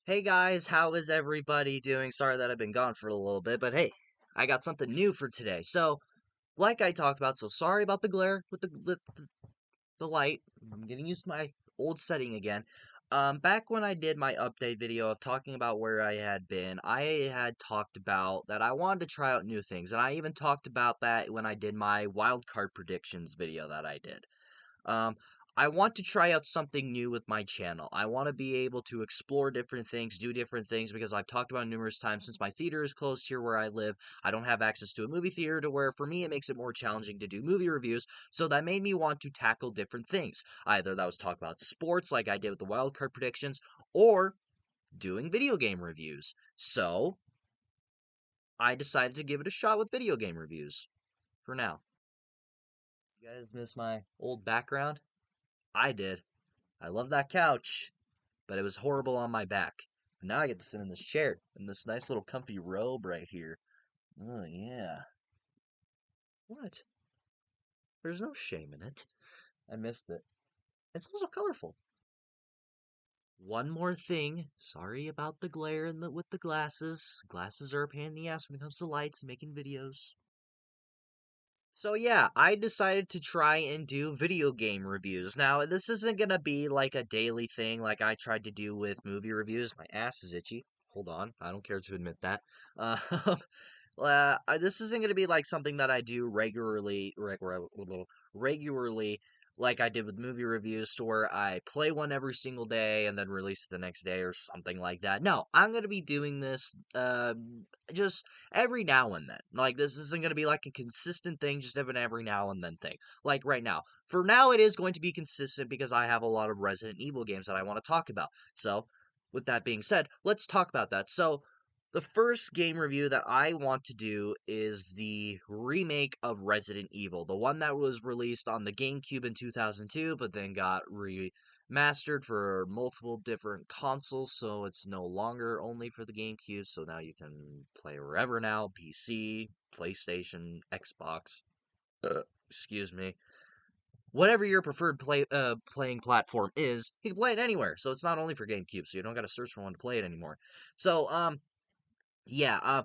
Hey guys, how is everybody doing? Sorry that I've been gone for a little bit, but hey, I got something new for today. So, like I talked about, so sorry about the glare with the light. I'm getting used to my old setting again. Back when I did my update video of talking about where I had been, I had talked about that I wanted to try out new things, and I even talked about that when I did my wildcard predictions video that I did. Um, I want to try out something new with my channel. I want to be able to explore different things, do different things, because I've talked about it numerous times since my theater is closed here where I live. I don't have access to a movie theater to where, for me, it makes it more challenging to do movie reviews. So that made me want to tackle different things. Either that was talk about sports, like I did with the wildcard predictions, or doing video game reviews. So I decided to give it a shot with video game reviews for now. You guys miss my old background? I did. I love that couch, but it was horrible on my back. Now I get to sit in this chair, in this nice little comfy robe right here. Oh, yeah. What? There's no shame in it. I missed it. It's also colorful. One more thing. Sorry about the glare with the glasses. Glasses are a pain in the ass when it comes to lights and making videos. So yeah, I decided to try and do video game reviews. Now, this isn't gonna be like a daily thing like I tried to do with movie reviews. My ass is itchy. Hold on, I don't care to admit that. Uh, this isn't gonna be like something that I do regularly, like I did with movie reviews, to where I play one every single day and then release it the next day or something like that. No, I'm gonna be doing this just every now and then. Like, this isn't going to be like a consistent thing, just every now and then thing. Like right now. For now, it is going to be consistent because I have a lot of Resident Evil games that I want to talk about. So, with that being said, let's talk about that. So, the first game review that I want to do is the remake of Resident Evil, the one that was released on the GameCube in 2002, but then got remastered for multiple different consoles, so it's no longer only for the GameCube, so now you can play wherever now, PC, PlayStation, Xbox, excuse me. Whatever your preferred playing platform is, you can play it anywhere. So it's not only for GameCube, so you don't got to search for one to play it anymore. So yeah,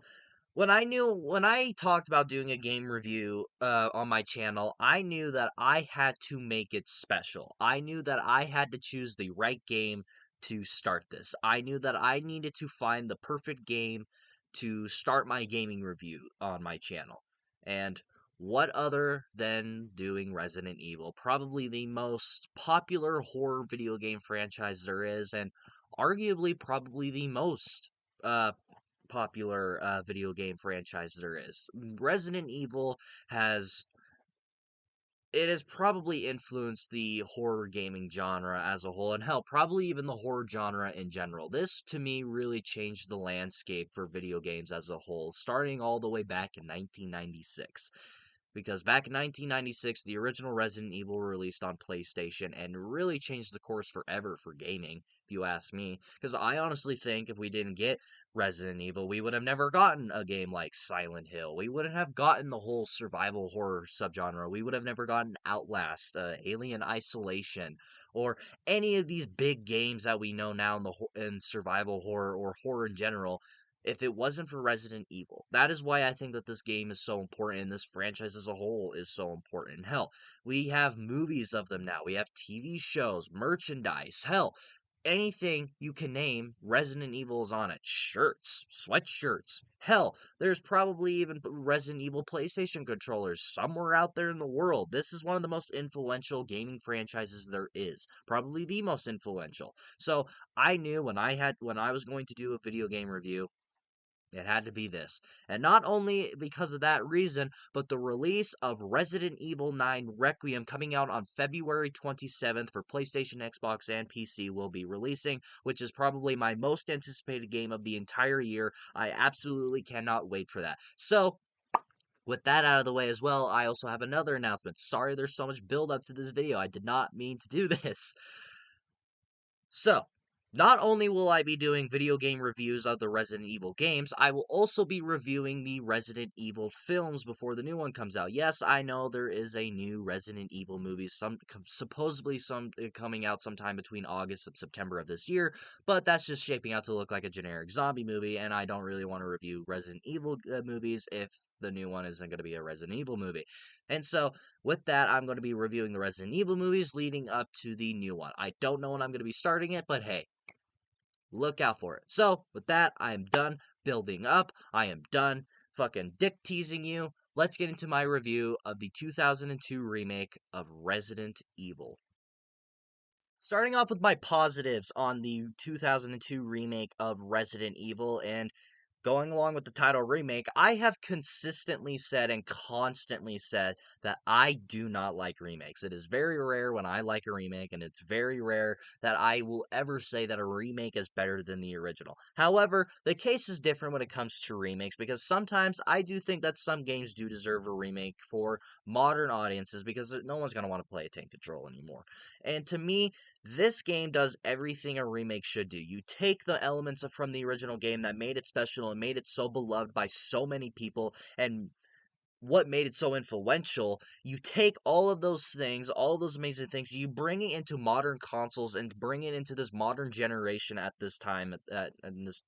when I talked about doing a game review on my channel, I knew that I had to make it special. I knew that I had to choose the right game to start this. I knew that I needed to find the perfect game to start my gaming review on my channel. And what other than doing Resident Evil? Probably the most popular horror video game franchise there is, and arguably probably the most uh popular video game franchise there is. Resident Evil has has probably influenced the horror gaming genre as a whole, and hell, probably even the horror genre in general. This, to me, really changed the landscape for video games as a whole, starting all the way back in 1996. Because back in 1996, the original Resident Evil released on PlayStation and really changed the course forever for gaming, if you ask me. Because I honestly think if we didn't get Resident Evil, we would have never gotten a game like Silent Hill. We wouldn't have gotten the whole survival horror subgenre. We would have never gotten Outlast, Alien Isolation, or any of these big games that we know now in survival horror or horror in general, if it wasn't for Resident Evil. That is why I think that this game is so important and this franchise as a whole is so important. Hell, we have movies of them now. We have TV shows, merchandise, hell, anything you can name, Resident Evil is on it. Shirts, sweatshirts. Hell, there's probably even Resident Evil PlayStation controllers somewhere out there in the world. This is one of the most influential gaming franchises there is. Probably the most influential. So I knew when I was going to do a video game review, it had to be this. And not only because of that reason, but the release of Resident Evil 9 Requiem coming out on February 27th for PlayStation, Xbox, and PC will be releasing, which is probably my most anticipated game of the entire year. I absolutely cannot wait for that. So, with that out of the way as well, I also have another announcement. Sorry there's so much build up to this video. I did not mean to do this. So, Not only will I be doing video game reviews of the Resident Evil games, I will also be reviewing the Resident Evil films before the new one comes out. Yes, I know there is a new Resident Evil movie, supposedly coming out sometime between August and September of this year, but that's just shaping out to look like a generic zombie movie, and I don't really want to review Resident Evil movies if the new one isn't going to be a Resident Evil movie. And so, with that, I'm going to be reviewing the Resident Evil movies leading up to the new one. I don't know when I'm going to be starting it, but hey, look out for it. So, with that, I am done building up. I am done fucking dick teasing you. Let's get into my review of the 2002 remake of Resident Evil. Starting off with my positives on the 2002 remake of Resident Evil, and going along with the title remake, I have consistently said and constantly said that I do not like remakes. It is very rare when I like a remake, and it's very rare that I will ever say that a remake is better than the original. However, the case is different when it comes to remakes because sometimes I do think that some games do deserve a remake for modern audiences because no one's going to want to play a tank control anymore. And to me, this game does everything a remake should do. You take the elements from the original game that made it special and made it so beloved by so many people, and what made it so influential, you take all of those things, all of those amazing things, you bring it into modern consoles and bring it into this modern generation at this time, in this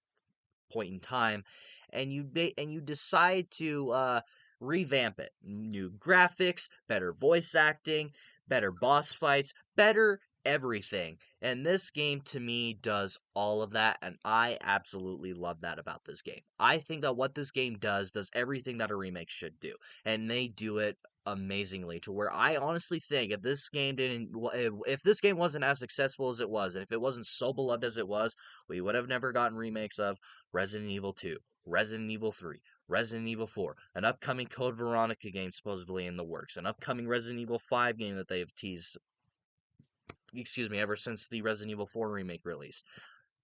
point in time, and you decide to revamp it. New graphics, better voice acting, better boss fights, better everything. And this game to me does all of that, and I absolutely love that about this game. I think that what this game does everything that a remake should do, and they do it amazingly to where I honestly think if this game if this game wasn't as successful as it was, and if it wasn't so beloved as it was, we would have never gotten remakes of Resident Evil 2, Resident Evil 3, Resident Evil 4, an upcoming Code Veronica game supposedly in the works, an upcoming Resident Evil 5 game that they have teased, ever since the Resident Evil 4 remake release.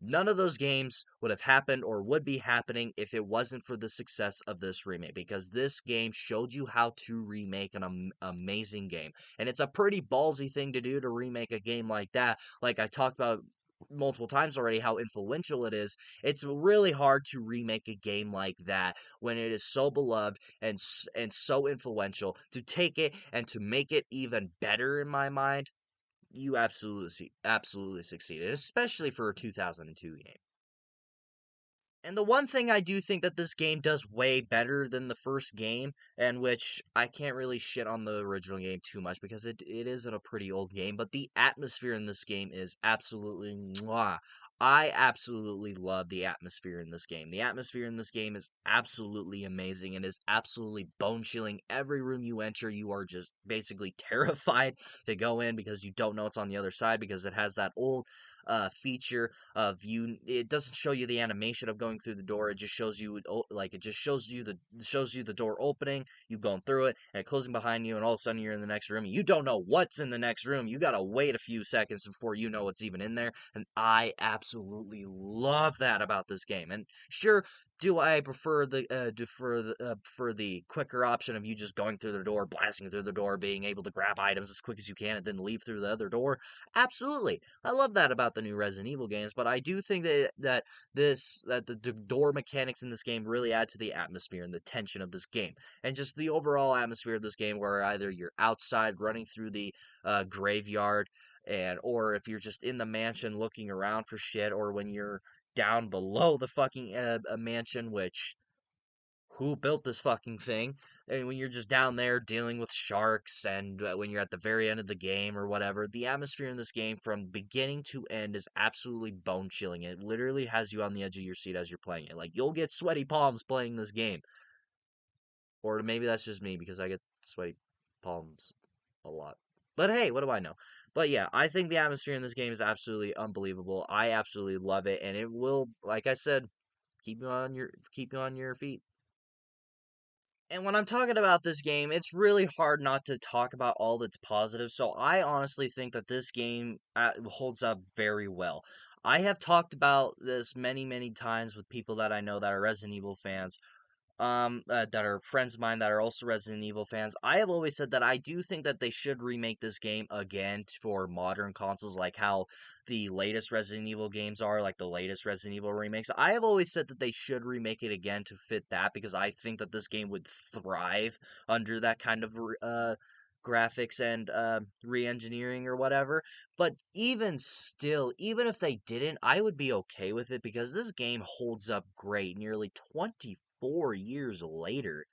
None of those games would have happened or would be happening if it wasn't for the success of this remake, because this game showed you how to remake an amazing game. And it's a pretty ballsy thing to do, to remake a game like that. Like I talked about multiple times already how influential it is. It's really hard to remake a game like that when it is so beloved and so influential. To take it and to make it even better, in my mind, you absolutely succeeded, especially for a 2002 game. And the one thing I do think that this game does way better than the first game, and which I can't really shit on the original game too much because it isn't a pretty old game, but the atmosphere in this game is absolutely mwah. I absolutely love the atmosphere in this game. The atmosphere in this game is absolutely amazing and is absolutely bone chilling. Every room you enter, you are just basically terrified to go in because you don't know what's on the other side, because it has that old feature of you. It doesn't show you the animation of going through the door. It just shows you it just shows you the door opening, you going through it, and it closing behind you, and all of a sudden you're in the next room. You don't know what's in the next room. You gotta wait a few seconds before you know what's even in there. And I absolutely love that about this game. And sure, do I prefer the quicker option of you just going through the door, blasting through the door, being able to grab items as quick as you can, and then leave through the other door? Absolutely. I love that about the new Resident Evil games, but I do think that the door mechanics in this game really add to the atmosphere and the tension of this game, and just the overall atmosphere of this game, where either you're outside running through the graveyard, or if you're just in the mansion looking around for shit, or when you're down below the fucking mansion, which who built this fucking thing? And when you're just down there dealing with sharks, and when you're at the very end of the game or whatever, the atmosphere in this game from beginning to end is absolutely bone chilling. It literally has you on the edge of your seat as you're playing it. Like, you'll get sweaty palms playing this game. Or maybe that's just me because I get sweaty palms a lot. But hey, what do I know? But yeah, I think the atmosphere in this game is absolutely unbelievable. I absolutely love it, and it will, like I said, keep you on your feet. And when I'm talking about this game, it's really hard not to talk about all that's positive. So I honestly think that this game holds up very well. I have talked about this many, many times with people that I know that are Resident Evil fans, that are friends of mine that are also Resident Evil fans. I have always said that I do think that they should remake this game again for modern consoles, like how the latest Resident Evil games are, like the latest Resident Evil remakes. I have always said that they should remake it again to fit that because I think that this game would thrive under that kind of graphics and re-engineering or whatever. But even still, even if they didn't, I would be okay with it because this game holds up great nearly 24 years later.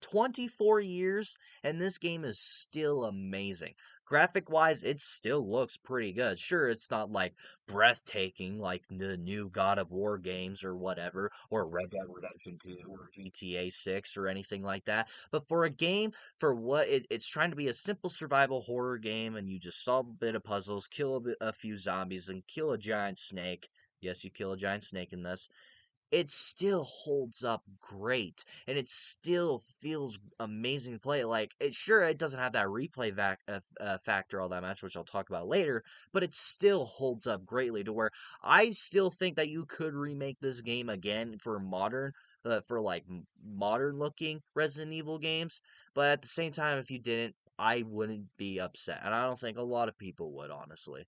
24 years, and this game is still amazing. Graphic wise, it still looks pretty good. Sure, it's not like breathtaking like the new God of War games or whatever, or Red Dead Redemption 2 or GTA 6 or anything like that. But for a game for what it's trying to be a simple survival horror game, and you just solve a bit of puzzles, kill a few zombies, and kill a giant snake. Yes, you kill a giant snake in this. It still holds up great, and it still feels amazing to play. Like it doesn't have that factor all that much, which I'll talk about later, but it still holds up greatly to where I still think that you could remake this game again for modern looking Resident Evil games. But at the same time, if you didn't, I wouldn't be upset, and I don't think a lot of people would, honestly.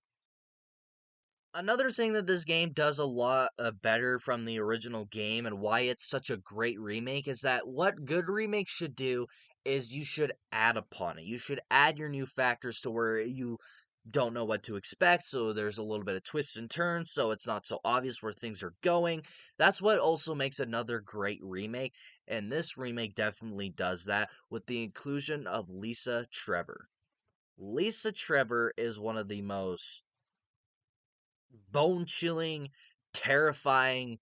Another thing that this game does a lot better from the original game and why it's such a great remake is that what good remakes should do is you should add upon it. You should add your new factors to where you don't know what to expect, so there's a little bit of twists and turns, so it's not so obvious where things are going. That's what also makes another great remake, and this remake definitely does that with the inclusion of Lisa Trevor. Lisa Trevor is one of the most bone chilling, terrifying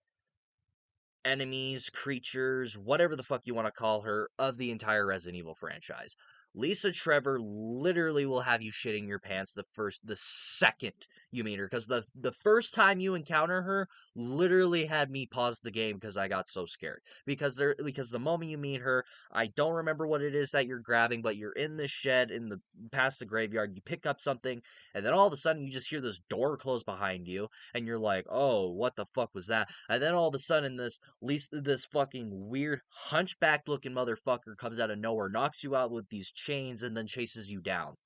enemies, creatures, whatever the fuck you want to call her, of the entire Resident Evil franchise. Lisa Trevor literally will have you shitting your pants the second you meet her, because the first time you encounter her literally had me pause the game because I got so scared. Because the moment you meet her, I don't remember what it is that you're grabbing, but you're in this shed in the past the graveyard. You pick up something, and then all of a sudden you just hear this door close behind you, and you're like, "Oh, what the fuck was that?" And then all of a sudden, this fucking weird hunchback looking motherfucker comes out of nowhere, knocks you out with these chains, and then chases you down.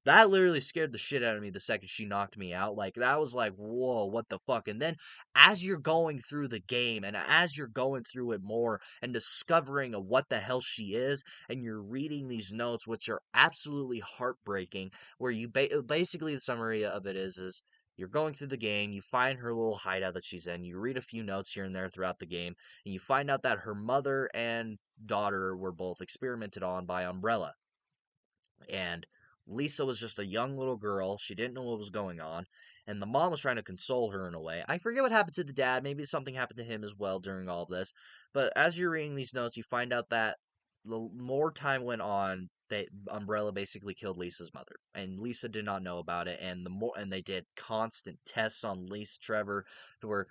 That literally scared the shit out of me the second she knocked me out. Like, that was like, whoa, what the fuck? And then, as you're going through the game, and as you're going through it more, and discovering what the hell she is, and you're reading these notes, which are absolutely heartbreaking, where basically the summary of it is you're going through the game, you find her little hideout that she's in, you read a few notes here and there throughout the game, and you find out that her mother and daughter were both experimented on by Umbrella. And Lisa was just a young little girl. She didn't know what was going on. And the mom was trying to console her in a way. I forget what happened to the dad. Maybe something happened to him as well during all of this. But as you're reading these notes, you find out that the more time went on, that Umbrella basically killed Lisa's mother. And Lisa did not know about it. And they did constant tests on Lisa Trevor to where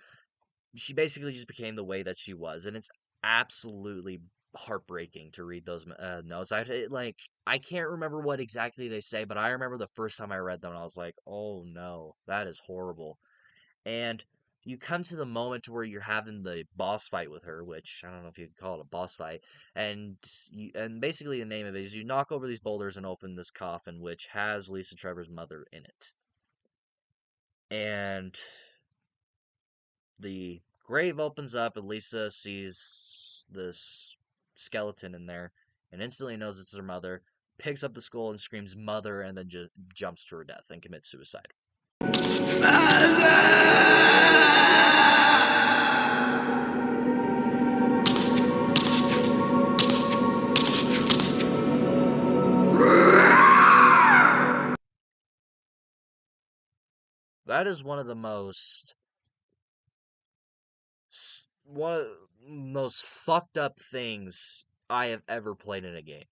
she basically just became the way that she was, and it's absolutely heartbreaking to read those notes. I can't remember what exactly they say, but I remember the first time I read them, I was like, "Oh no, that is horrible." And you come to the moment where you're having the boss fight with her, which I don't know if you could call it a boss fight, and basically the name of it is you knock over these boulders and open this coffin, which has Lisa Trevor's mother in it, and the grave opens up and Lisa sees this skeleton in there and instantly knows it's her mother, picks up the skull and screams mother, and then just jumps to her death and commits suicide. That is one of the most fucked up things I have ever played in a game.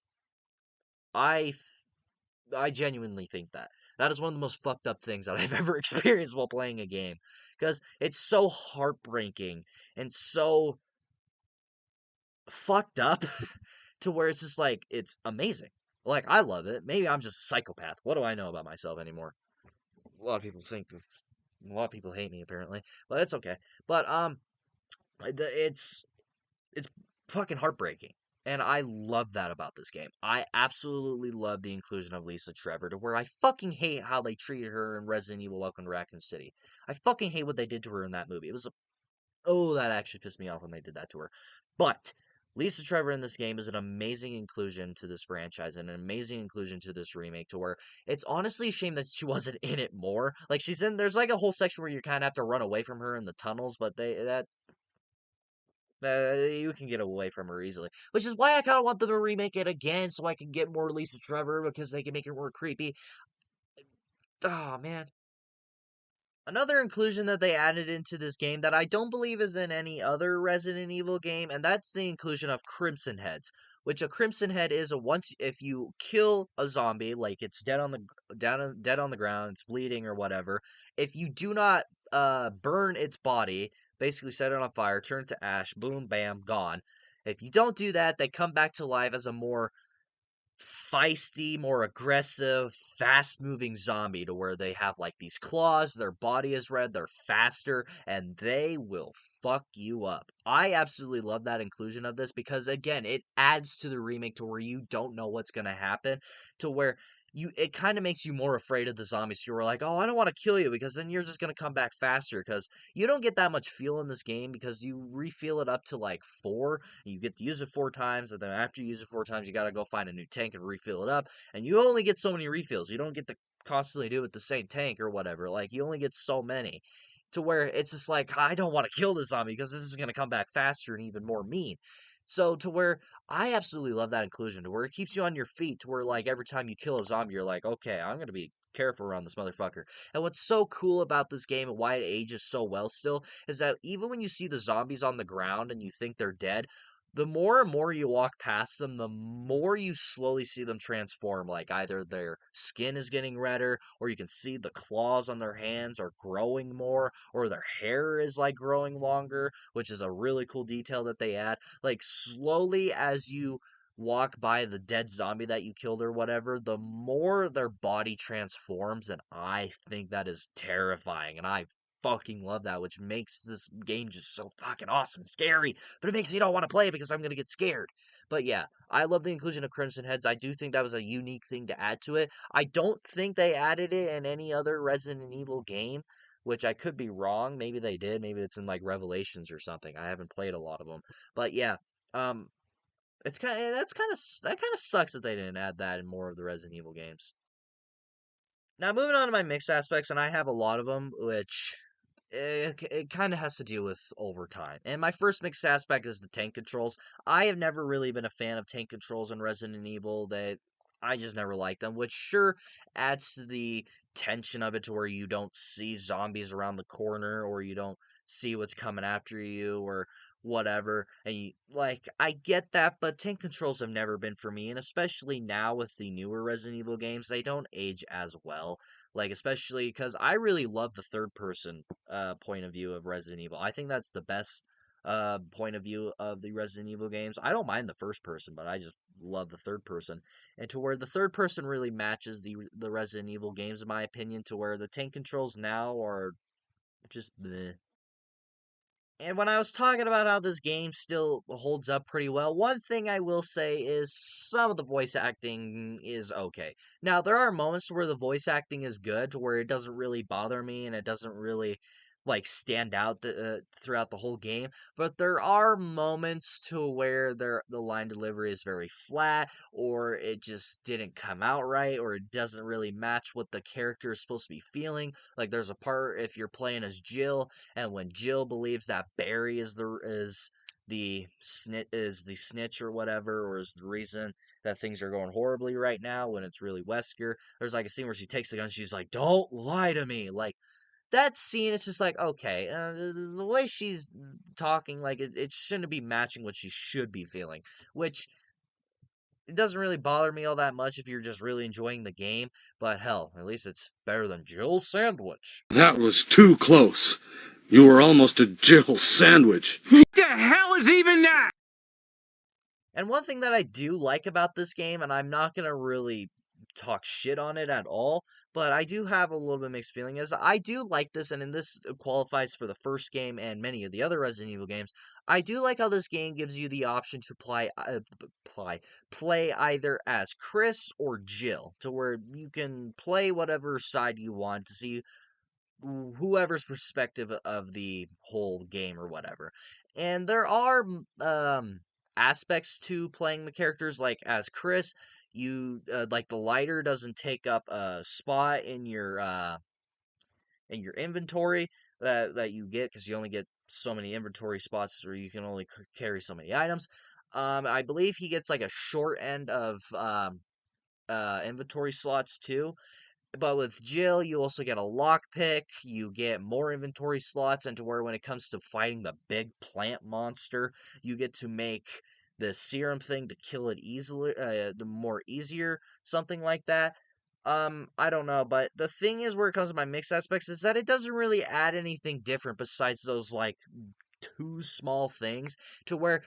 I I genuinely think that. That is one of the most fucked up things that I've ever experienced while playing a game. Because it's so heartbreaking and so fucked up to where it's just like, it's amazing. Like, I love it. Maybe I'm just a psychopath. What do I know about myself anymore? A lot of people a lot of people hate me apparently, but it's okay. But it's fucking heartbreaking. And I love that about this game. I absolutely love the inclusion of Lisa Trevor to where I fucking hate how they treated her in Resident Evil Welcome to Raccoon City. I fucking hate what they did to her in that movie. Oh, that actually pissed me off when they did that to her. But Lisa Trevor in this game is an amazing inclusion to this franchise and an amazing inclusion to this remake to where it's honestly a shame that she wasn't in it more. Like there's like a whole section where you kind of have to run away from her in the tunnels, but you can get away from her easily. Which is why I kind of want them to remake it again so I can get more Lisa Trevor because they can make her more creepy. Oh, man. Another inclusion that they added into this game that I don't believe is in any other Resident Evil game, and that's the inclusion of Crimson Heads. Which a Crimson Head is if you kill a zombie, like it's dead on the ground, it's bleeding or whatever. If you do not burn its body, basically set it on fire, turn it to ash, boom, bam, gone. If you don't do that, they come back to life as a more feisty, more aggressive, fast moving zombie to where they have like these claws, their body is red, they're faster, and they will fuck you up. I absolutely love that inclusion of this because again, it adds to the remake to where you don't know what's gonna happen, to where it kind of makes you more afraid of the zombies. You're like, oh, I don't want to kill you because then you're just gonna come back faster because you don't get that much fuel in this game because you refill it up to like 4. You get to use it 4 times, and then after you use it 4 times, you gotta go find a new tank and refill it up. And you only get so many refills. You don't get to constantly do it with the same tank or whatever. Like you only get so many. To where it's just like, I don't want to kill this zombie because this is gonna come back faster and even more mean. So to where I absolutely love that inclusion, to where it keeps you on your feet, to where like every time you kill a zombie, you're like, okay, I'm gonna be careful around this motherfucker. And what's so cool about this game and why it ages so well still is that even when you see the zombies on the ground and you think they're dead, the more and more you walk past them, the more you slowly see them transform. Like either their skin is getting redder, or you can see the claws on their hands are growing more, or their hair is like growing longer, which is a really cool detail that they add. Like slowly as you walk by the dead zombie that you killed or whatever, the more their body transforms, and I think that is terrifying, and I fucking love that, which makes this game just so fucking awesome, scary, but it makes me not want to play because I'm gonna get scared. But yeah, I love the inclusion of Crimson Heads. I do think that was a unique thing to add to it. I don't think they added it in any other Resident Evil game, which I could be wrong. Maybe they did. Maybe it's in like Revelations or something. I haven't played a lot of them, but yeah, um, that kind of sucks that they didn't add that in more of the Resident Evil games. Now moving on to my mixed aspects, and I have a lot of them, which it kind of has to do with overtime. And my first mixed aspect is the tank controls. I have never really been a fan of tank controls in Resident Evil. That I just never liked them, which sure adds to the tension of it to where you don't see zombies around the corner or you don't see what's coming after you or whatever. And like I get that, but tank controls have never been for me, and especially now with the newer Resident Evil games, they don't age as well. Like especially because I really love the third person point of view of Resident Evil. I think that's the best point of view of the Resident Evil games. I don't mind the first person, but I just love the third person. And to where the third person really matches the Resident Evil games in my opinion, to where the tank controls now are just bleh. And when I was talking about how this game still holds up pretty well, one thing I will say is some of the voice acting is okay. Now, there are moments where the voice acting is good, to where it doesn't really bother me and it doesn't really like stand out throughout the whole game. But there are moments to where the line delivery is very flat, or it just didn't come out right, or it doesn't really match what the character is supposed to be feeling. Like there's a part if you're playing as Jill, and when Jill believes that Barry is the snitch or whatever, or is the reason that things are going horribly right now, when it's really Wesker, there's like a scene where she takes the gun, she's like, "Don't lie to me!" Like that scene, it's just like, okay, the way she's talking, like it shouldn't be matching what she should be feeling, which it doesn't really bother me all that much if you're just really enjoying the game. But hell, at least it's better than Jill's sandwich. That was too close. You were almost a Jill sandwich. What the hell is even that? And one thing that I do like about this game, and I'm not gonna really talk shit on it at all, but I do have a little bit mixed feeling, is I do like this, and this qualifies for the first game and many of the other Resident Evil games. I do like how this game gives you the option to play either as Chris or Jill, to where you can play whatever side you want to see whoever's perspective of the whole game or whatever. And there are aspects to playing the characters like as Chris, you like the lighter doesn't take up a spot in your inventory that you get because you only get so many inventory spots or you can only carry so many items. I believe he gets like a short end of inventory slots too, but with Jill, you also get a lockpick, you get more inventory slots, and to where when it comes to fighting the big plant monster, you get to make the serum thing to kill it easily, the more easier, something like that. I don't know, but the thing is, where it comes to my mixed aspects, is that it doesn't really add anything different besides those like two small things to where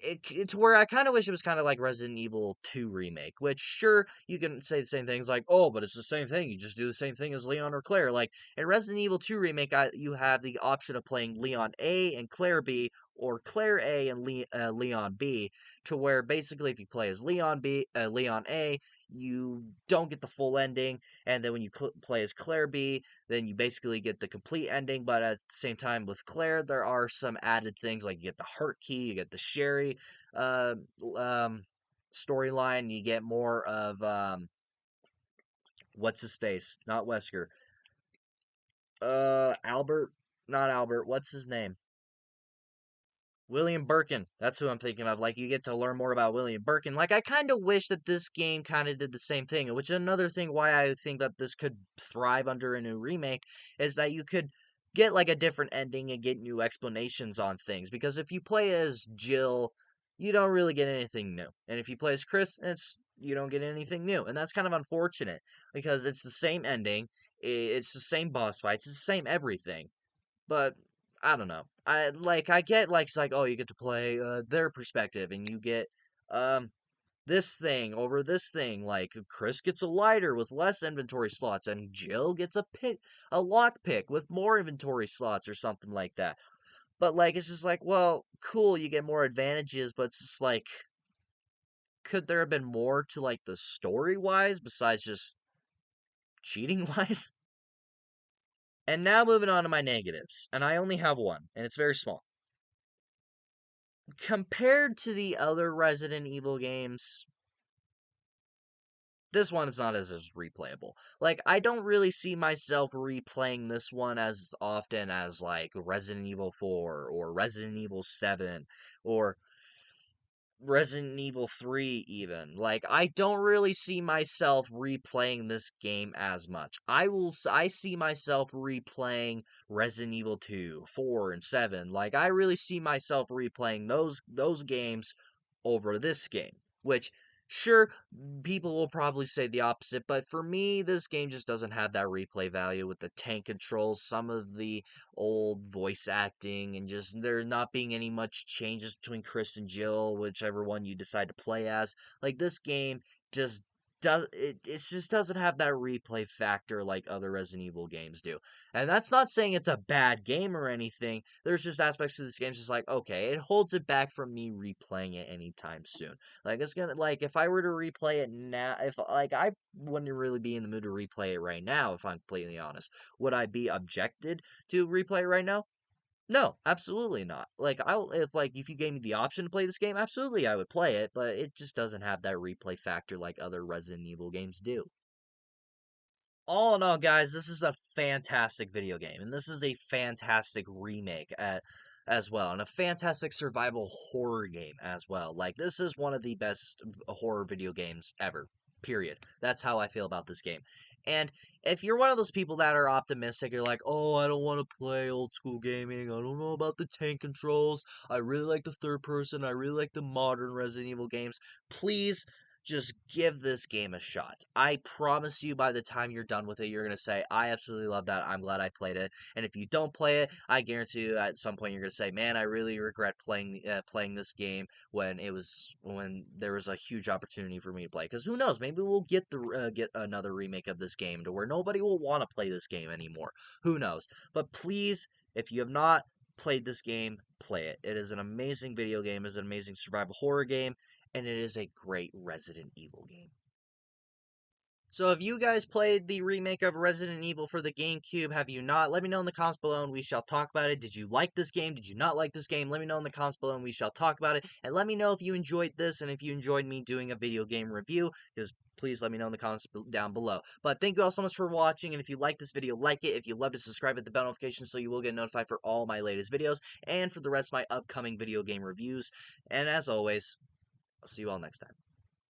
it's where I kind of wish it was kind of like Resident Evil 2 remake, which sure you can say the same things like, oh, but it's the same thing. You just do the same thing as Leon or Claire. Like in Resident Evil 2 remake, you have the option of playing Leon A and Claire B, or Claire A and Leon B, to where basically if you play as Leon A, you don't get the full ending, and then when you play as Claire B, then you basically get the complete ending. But at the same time, with Claire, there are some added things like you get the heart key, you get the Sherry uh, um, storyline, you get more of what's his face, not Wesker, Albert, not Albert, what's his name? William Birkin. That's who I'm thinking of. Like, you get to learn more about William Birkin. Like, I kind of wish that this game kind of did the same thing, which is another thing why I think that this could thrive under a new remake, is that you could get, like, a different ending and get new explanations on things. Because if you play as Jill, you don't really get anything new. And if you play as Chris, you don't get anything new. And that's kind of unfortunate, because it's the same ending, it's the same boss fights, it's the same everything, but I don't know. I get like it's like, oh, you get to play their perspective and you get um this thing over this thing. Like Chris gets a lighter with less inventory slots and Jill gets a lock pick with more inventory slots or something like that. But like it's just like, well, cool, you get more advantages, but it's just like, could there have been more to like the story wise besides just cheating wise? And now moving on to my negatives, and I only have one, and it's very small. Compared to the other Resident Evil games, this one is not as replayable. Like, I don't really see myself replaying this one as often as, like, Resident Evil 4 or Resident Evil 7 or Resident Evil 3 even. Like I don't really see myself replaying this game as much. I see myself replaying Resident Evil 2, 4 and 7. Like I really see myself replaying those games over this game, which sure people will probably say the opposite, but for me this game just doesn't have that replay value with the tank controls, some of the old voice acting, and just there not being any much changes between Chris and Jill, whichever one you decide to play as. Like this game just it just doesn't have that replay factor like other Resident Evil games do. And that's not saying it's a bad game or anything. There's just aspects of this game just like, okay, it holds it back from me replaying it anytime soon. Like it's gonna like if I were to replay it now, if like I wouldn't really be in the mood to replay it right now, if I'm completely honest. Would I be objected to replay right now? No, absolutely not. Like if you gave me the option to play this game, absolutely I would play it, but it just doesn't have that replay factor like other Resident Evil games do. All in all, guys, this is a fantastic video game, and this is a fantastic remake as well, and a fantastic survival horror game as well. Like this is one of the best horror video games ever. Period. That's how I feel about this game. And if you're one of those people that are optimistic, you're like, oh, I don't want to play old school gaming. I don't know about the tank controls. I really like the third person. I really like the modern Resident Evil games. Please just give this game a shot. I promise you, by the time you're done with it, you're going to say, I absolutely love that. I'm glad I played it. And if you don't play it, I guarantee you at some point you're going to say, man, I really regret playing this game when there was a huge opportunity for me to play. Because who knows? Maybe we'll get another remake of this game to where nobody will want to play this game anymore. Who knows? But please, if you have not played this game, play it. It is an amazing video game. It is an amazing survival horror game, and it is a great Resident Evil game. So have you guys played the remake of Resident Evil for the GameCube? Have you not? Let me know in the comments below and we shall talk about it. Did you like this game? Did you not like this game? Let me know in the comments below and we shall talk about it. And let me know if you enjoyed this and if you enjoyed me doing a video game review, because please let me know in the comments down below. But thank you all so much for watching, and if you like this video, like it. If you love to subscribe, hit the bell notification so you will get notified for all my latest videos and for the rest of my upcoming video game reviews. And as always, I'll see you all next time.